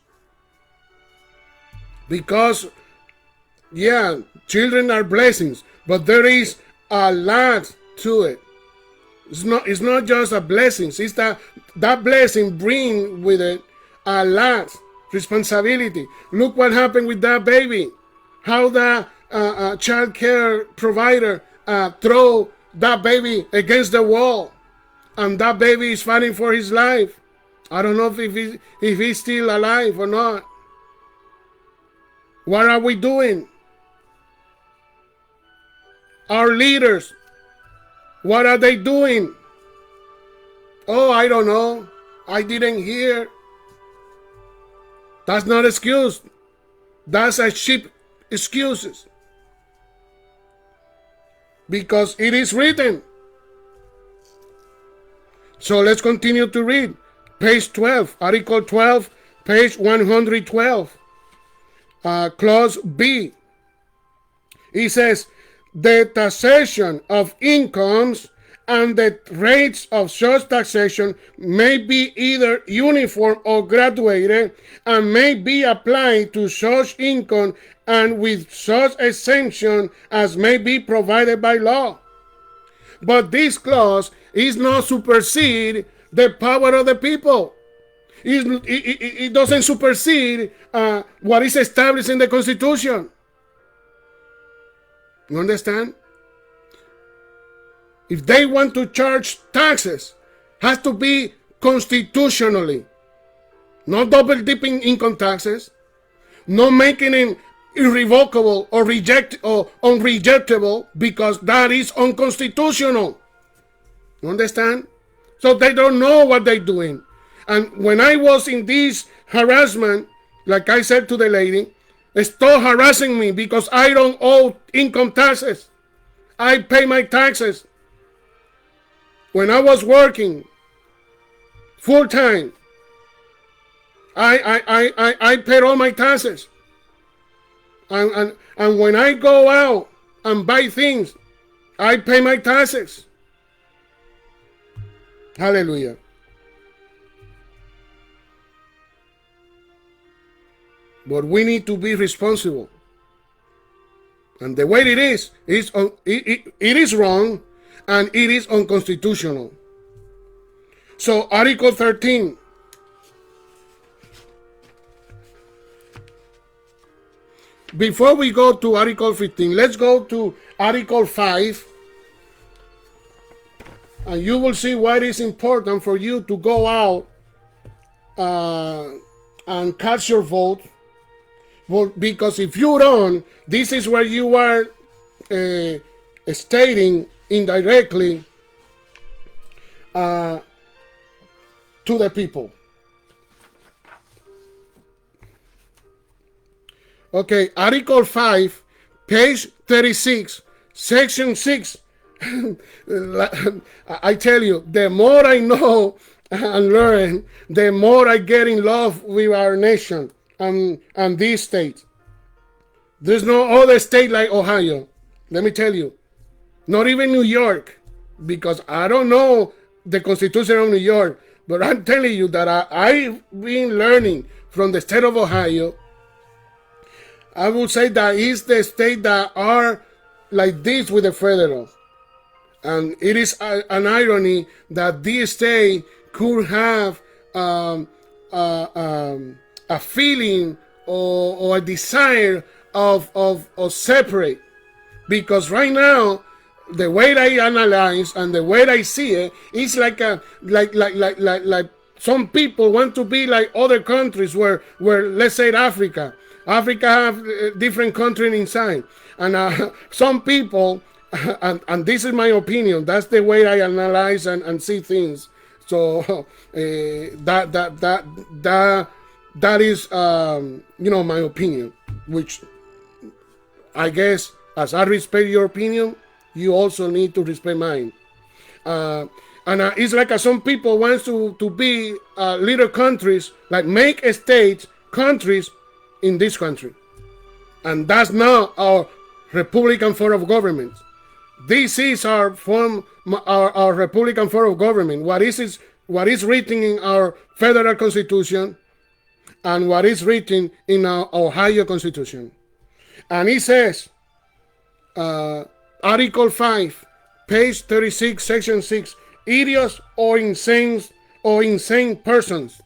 Because, yeah, children are blessings, but there is a lot to it. It's not just a blessing. It's that blessing bring with it a lot responsibility. Look what happened with that baby. How the child care provider throw that baby against the wall, and that baby is fighting for his life. I don't know if he's still alive or not. What are we doing? Our leaders, what are they doing? Oh, I don't know. I didn't hear. That's not excuse. That's a cheap excuses. Because it is written. So let's continue to read. Page 12, Article 12, page 112. Clause B. It says, the taxation of incomes and the rates of such taxation may be either uniform or graduated, and may be applied to such income and with such exemption as may be provided by law. But this clause is not supersede the power of the people. It doesn't supersede what is established in the Constitution. You understand? If they want to charge taxes, has to be constitutionally. Not double dipping income taxes, not making it irrevocable or unrejectable, because that is unconstitutional. You understand? So they don't know what they're doing. And when I was in this harassment, like I said to the lady, stop harassing me because I don't owe income taxes. I pay my taxes. When I was working full time, I paid all my taxes. And when I go out and buy things, I pay my taxes. Hallelujah. But we need to be responsible. And the way it is it is wrong, and it is unconstitutional. So Article 13. Before we go to Article 15, let's go to Article 5. And you will see why it is important for you to go out and cast your vote. Well, because if you don't, this is where you are stating indirectly to the people. Okay, Article 5, page 36, Section 6. I tell you, the more I know and learn, the more I get in love with our nation and this state. There's no other state like Ohio. Let me tell you. Not even New York, because I don't know the Constitution of New York, but I'm telling you that I've been learning from the state of Ohio. I would say that it's the state that are like this with the federal. And it is an irony that this state could have a feeling or a desire of separate. Because right now, the way I analyze and the way I see it, it's like some people want to be like other countries where let's say Africa have different countries inside, and some people, and this is my opinion, that's the way I analyze and see things. So that is my opinion, which I guess as I respect your opinion, you also need to respect mine. And it's like some people want to be little countries, like make states countries in this country. And that's not our Republican form of government. This is our Republican form of government. What is written in our federal constitution and what is written in our Ohio constitution. And it says, Article 5, page 36, section 6, idiots or insane persons.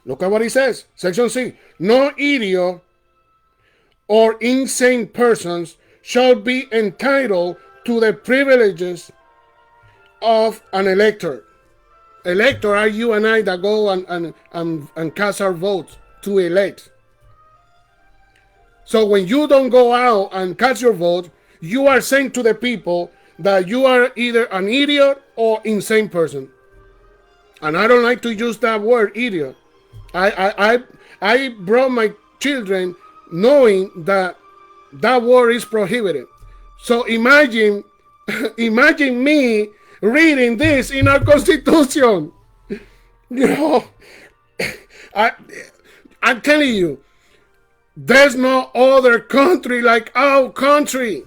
Look at what he says. Section C. No idiot or insane persons shall be entitled to the privileges of an elector. Elector are you and I that go and cast our votes to elect. So when you don't go out and cast your vote, you are saying to the people that you are either an idiot or insane person. And I don't like to use that word, idiot. I brought my children knowing that that word is prohibited. So imagine me reading this in our Constitution. You know, I'm telling you, there's no other country like our country.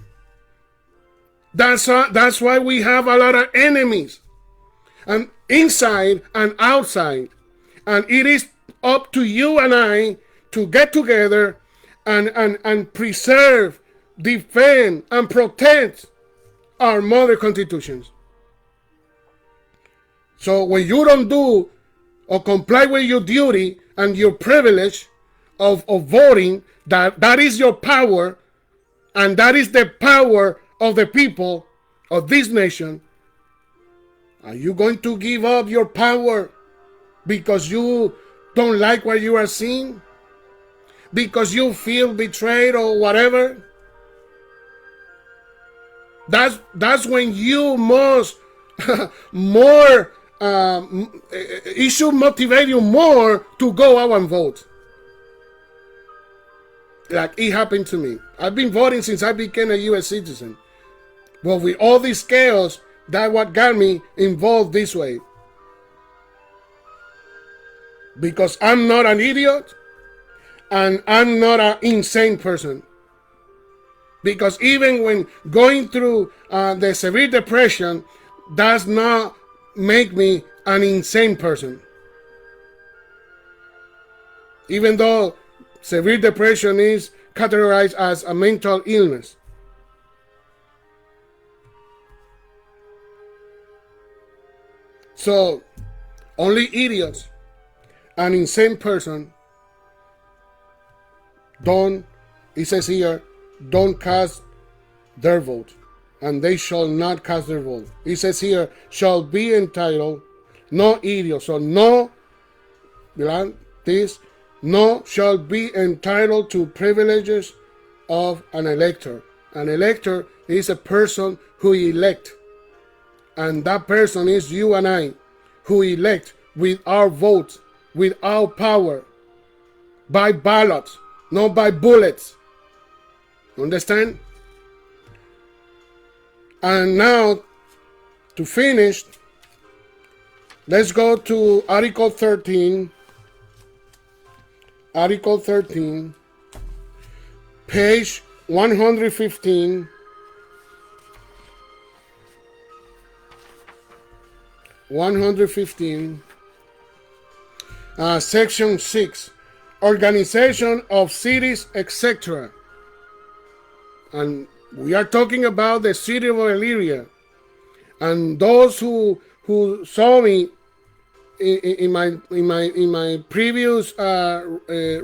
That's why we have a lot of enemies, and inside and outside. And it is up to you and I to get together and preserve, defend, and protect our mother constitutions. So when you don't do or comply with your duty and your privilege of voting, that is your power, and that is the power of the people of this nation. Are you going to give up your power because you don't like what you are seeing? Because you feel betrayed or whatever? That's when you must more. It should motivate you more to go out and vote. Like it happened to me. I've been voting since I became a U.S. citizen. But with all this chaos, that's what got me involved this way. Because I'm not an idiot and I'm not an insane person. Because even when going through the severe depression, does not make me an insane person. Even though severe depression is categorized as a mental illness. So, only idiots and insane person it says here, don't cast their vote, and they shall not cast their vote. It says here, shall be entitled, no idiot. So no, no shall be entitled to privileges of an elector. An elector is a person who elect. And that person is you and I, who elect with our votes, with our power, by ballot, not by bullets. Understand? And now, to finish, let's go to Article 13. Article 13, page 115. 115, Section 6, Organization of Cities, etc. And we are talking about the city of Elyria. And those who saw me in my previous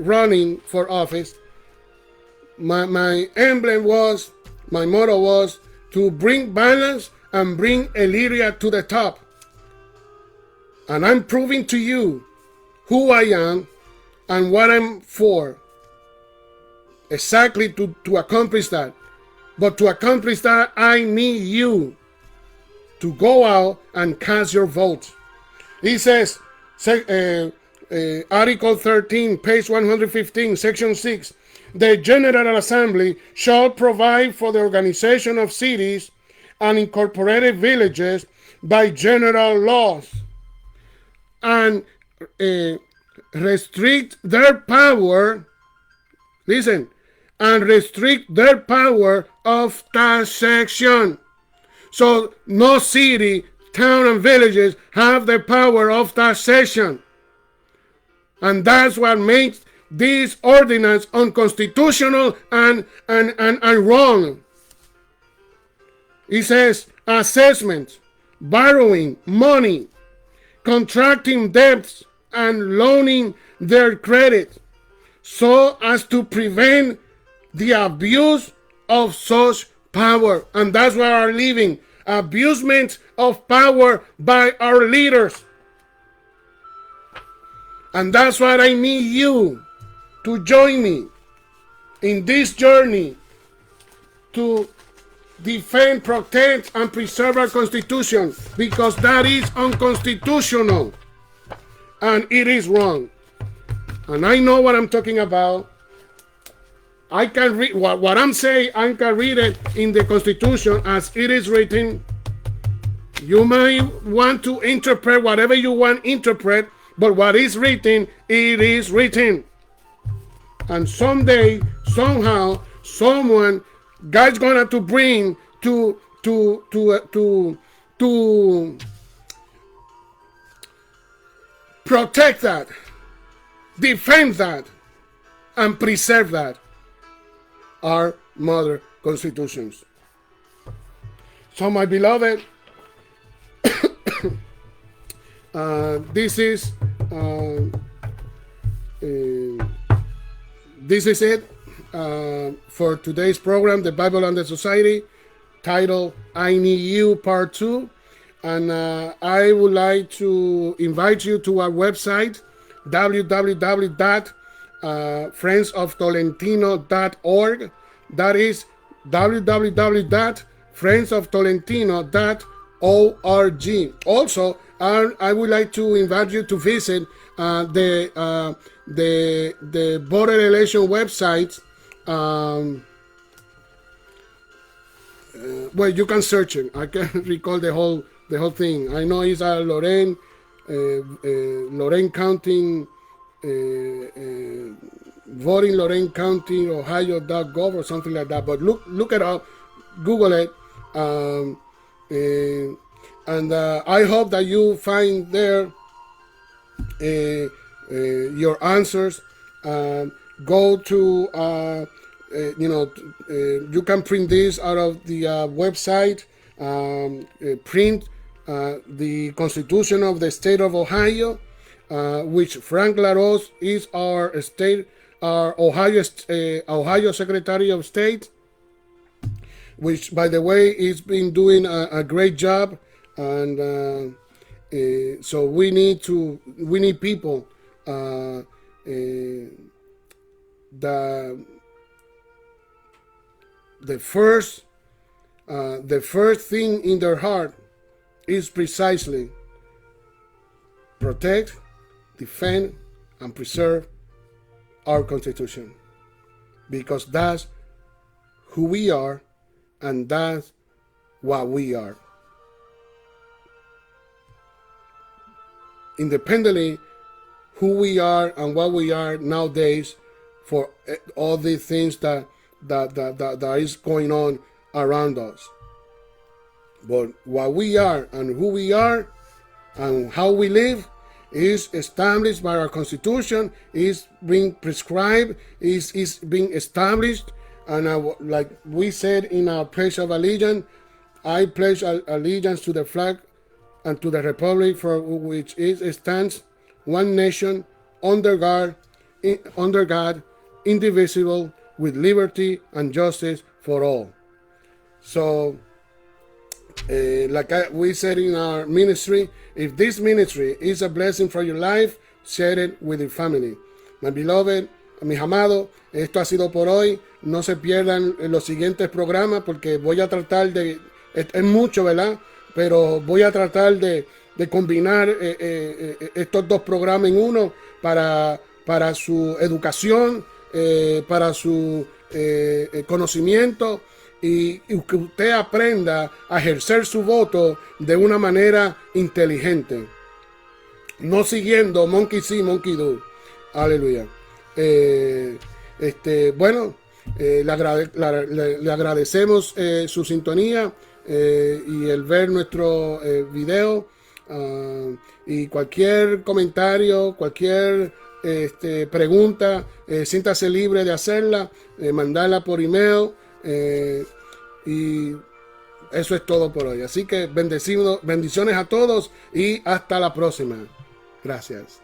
running for office, my emblem was, my motto was to bring balance and bring Elyria to the top. And I'm proving to you who I am and what I'm for. Exactly to accomplish that. But to accomplish that, I need you to go out and cast your vote. He says, Article 13, page 115, Section 6, the General Assembly shall provide for the organization of cities and incorporated villages by general laws, and restrict their power, listen, and restrict their power of taxation. So no city, town, and villages have the power of taxation. And that's what makes this ordinance unconstitutional and wrong. It says assessment borrowing money, contracting debts, and loaning their credit so as to prevent the abuse of such power. And that's where we are living. Abusement of power by our leaders. And that's why I need you to join me in this journey to defend, protect, and preserve our Constitution, because that is unconstitutional and it is wrong. And I know what I'm talking about. I can read what I'm saying. I can read it in the Constitution as it is written. You may want to interpret whatever you want to interpret, but what is written, it is written. And someday, somehow, someone, God's gonna to bring to protect that, defend that, and preserve that, our mother constitutions. So, my beloved, this is it for today's program, The Bible and the Society, titled I Need You Part 2. And I would like to invite you to our website, www.friendsoftolentino.org. That is www.friendsoftolentino.org. Also, I would like to invite you to visit the border election website, well, you can search it. I can't recall the whole thing. I know it's Lorain County, voting Lorain County, Ohio.gov or something like that. But look it up, Google it, and I hope that you find there your answers. Go to you can print this out of the website. Print the Constitution of the state of Ohio, which Frank LaRose is our Ohio Secretary of State, which, by the way, has been doing a great job. And so we need people the first thing in their heart is precisely protect, defend, and preserve our Constitution, because that's who we are and that's what we are. Independently who we are and what we are nowadays, for all the things that is going on around us. But what we are and who we are and how we live is established by our Constitution, is being prescribed, is being established. And like we said in our Pledge of Allegiance, I pledge allegiance to the flag and to the republic for which it stands, one nation, under God, indivisible, with liberty and justice for all. So, like we said in our ministry, if this ministry is a blessing for your life, share it with your family. My beloved, mis amados, esto ha sido por hoy. No se pierdan los siguientes programas, porque voy a tratar de, es mucho, ¿verdad? Pero voy a tratar de combinar estos dos programas en uno para su educación, para su conocimiento, y que usted aprenda a ejercer su voto de una manera inteligente, no siguiendo monkey see, monkey do. Aleluya. Bueno, le agradecemos su sintonía y el ver nuestro video, y cualquier comentario, cualquier pregunta, siéntase libre de hacerla, mandarla por email, y eso es todo por hoy. Así que bendiciones a todos y hasta la próxima. Gracias.